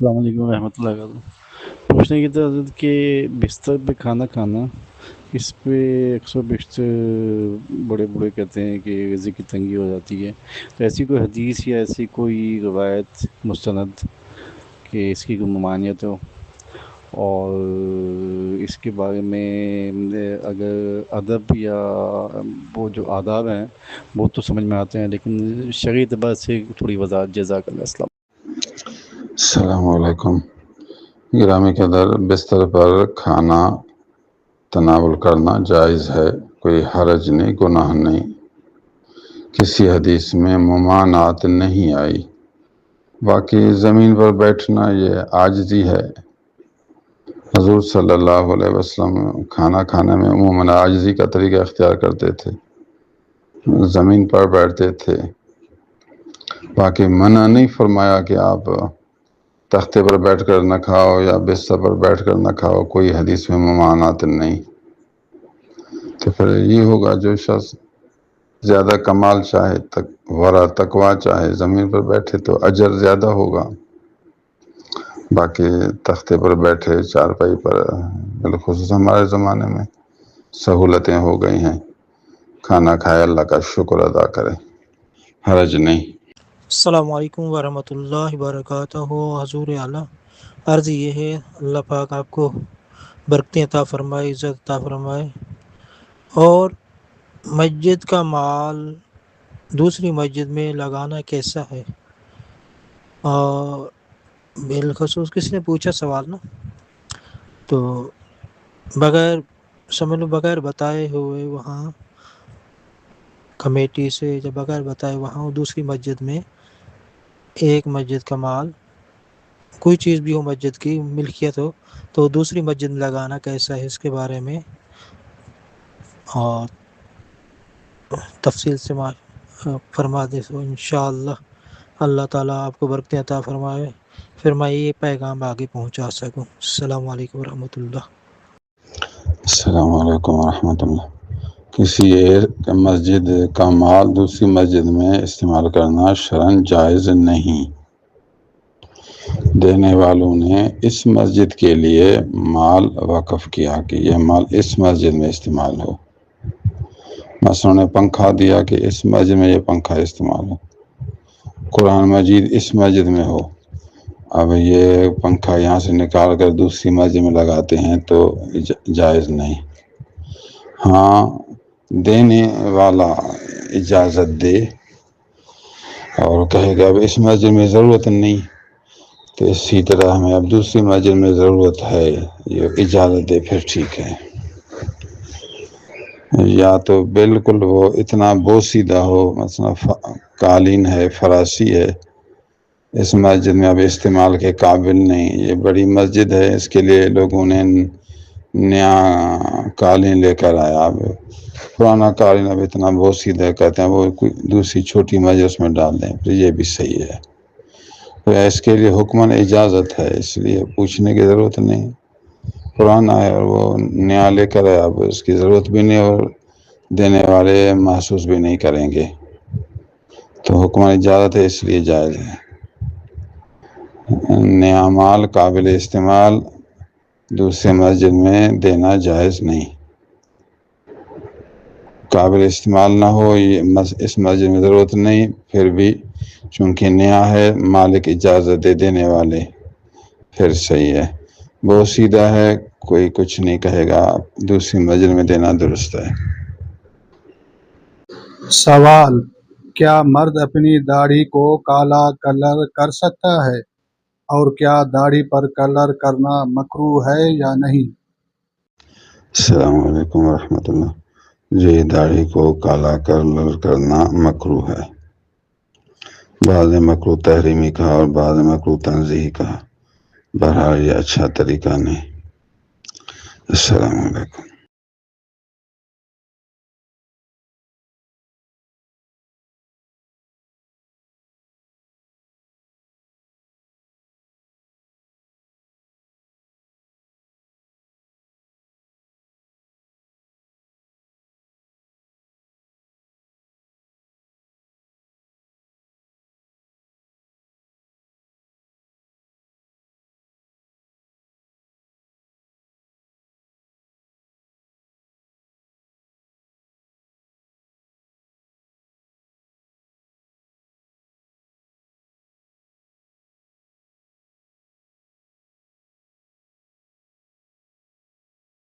السلام علیکم ورحمۃ اللہ وبرکاتہ۔ پوچھنے کی تھی کہ بستر پہ کھانا کھانا، اس پہ اکثر بیشتر بڑے بوڑھے کہتے ہیں کہ رزق کی تنگی ہو جاتی ہے، تو ایسی کوئی حدیث یا ایسی کوئی روایت مستند کہ اس کی کوئی ممانعت ہو، اور اس کے بارے میں اگر ادب یا وہ جو آداب ہیں وہ تو سمجھ میں آتے ہیں، لیکن شرعی اعتبار سے تھوڑی وضاحت جزاک اللہ۔ السلام۔ السلام علیکم۔ گرامی قدر، بستر پر کھانا تناول کرنا جائز ہے، کوئی حرج نہیں، گناہ نہیں، کسی حدیث میں ممانعت نہیں آئی۔ باقی زمین پر بیٹھنا یہ عاجزی ہے۔ حضور صلی اللہ علیہ وسلم کھانا کھانے میں عموماً عاجزی کا طریقہ اختیار کرتے تھے، زمین پر بیٹھتے تھے۔ باقی منع نہیں فرمایا کہ آپ تختے پر بیٹھ کر نہ کھاؤ یا بستر پر بیٹھ کر نہ کھاؤ، کوئی حدیث میں ممانعت نہیں۔ تو پھر یہ ہوگا جو شخص زیادہ کمال چاہے، ورع تقویٰ چاہے، زمین پر بیٹھے تو اجر زیادہ ہوگا۔ باقی تختے پر بیٹھے، چارپائی پر، بالخصوص ہمارے زمانے میں سہولتیں ہو گئی ہیں، کھانا کھائے اللہ کا شکر ادا کرے، حرج نہیں۔ السلام علیکم ورحمۃ اللہ وبرکاتہ۔ حضور اعلیٰ، عرض یہ ہے اللہ پاک آپ کو برکتیں عطا فرمائے، عزت عطا فرمائے۔ اور مسجد کا مال دوسری مسجد میں لگانا کیسا ہے؟ اور بالخصوص کس نے پوچھا سوال نا، تو سمجھ لو بغیر بتائے ہوئے وہاں کمیٹی سے، جب بغیر بتائے وہاں دوسری مسجد میں ایک مسجد کا مال، کوئی چیز بھی ہو مسجد کی ملکیت ہو، تو دوسری مسجد میں لگانا کیسا ہے، اس کے بارے میں اور تفصیل سے فرما دے سو انشاءاللہ اللہ تعالیٰ آپ کو برکتیں عطا فرمائے، پھر میں یہ پیغام آگے پہنچا سکوں۔ السلام علیکم ورحمۃ اللہ۔ السلام علیکم ورحمۃ اللہ۔ کسی ایک مسجد کا مال دوسری مسجد میں استعمال کرنا شرعاً جائز نہیں۔ دینے والوں نے اس مسجد کے لیے مال وقف کیا کہ یہ مال اس مسجد میں استعمال ہو۔ مثلا نے پنکھا دیا کہ اس مسجد میں یہ پنکھا استعمال ہو، قرآن مجید اس مسجد میں ہو، اب یہ پنکھا یہاں سے نکال کر دوسری مسجد میں لگاتے ہیں تو جائز نہیں۔ ہاں، دینے والا اجازت دے اور کہے گا اب اس مسجد میں ضرورت نہیں، تو اسی طرح ہمیں اب دوسری مسجد میں ضرورت ہے، یہ اجازت دے، پھر ٹھیک ہے۔ یا تو بالکل وہ اتنا بوسیدہ ہو، مثلا قالین ہے، فراسی ہے، اس مسجد میں اب استعمال کے قابل نہیں، یہ بڑی مسجد ہے، اس کے لیے لوگوں نے نیا قالین لے کر آیا، اب پرانا قالین اب اتنا بوسیدہ ہے، کہتے ہیں وہ کوئی دوسری چھوٹی مسجد اس میں ڈال دیں، پھر یہ بھی صحیح ہے۔ تو اس کے لیے حکماً اجازت ہے، اس لیے پوچھنے کی ضرورت نہیں۔ پرانا ہے اور وہ نیا لے کر آیا، اب اس کی ضرورت بھی نہیں اور دینے والے محسوس بھی نہیں کریں گے، تو حکماً اجازت ہے، اس لیے جائز ہے۔ نیا مال قابل استعمال دوسرے مسجد میں دینا جائز نہیں۔ قابل استعمال نہ ہو، یہ اس مسجد میں ضرورت نہیں، پھر بھی چونکہ نیا ہے، مالک اجازت دے دینے والے، پھر صحیح ہے۔ بہت سیدھا ہے، کوئی کچھ نہیں کہے گا، دوسری مسجد میں دینا درست ہے۔ سوال: کیا مرد اپنی داڑھی کو کالا کلر کر سکتا ہے، اور کیا داڑھی پر کلر کرنا مکروہ ہے یا نہیں؟ السلام علیکم ورحمۃ اللہ۔ جی، داڑھی کو کالا کلر کرنا مکروہ ہے، بعض مکروہ تحریمی کہا اور بعض مکروہ تنزیہی کہا، بہرحال یہ اچھا طریقہ نہیں۔ السلام علیکم۔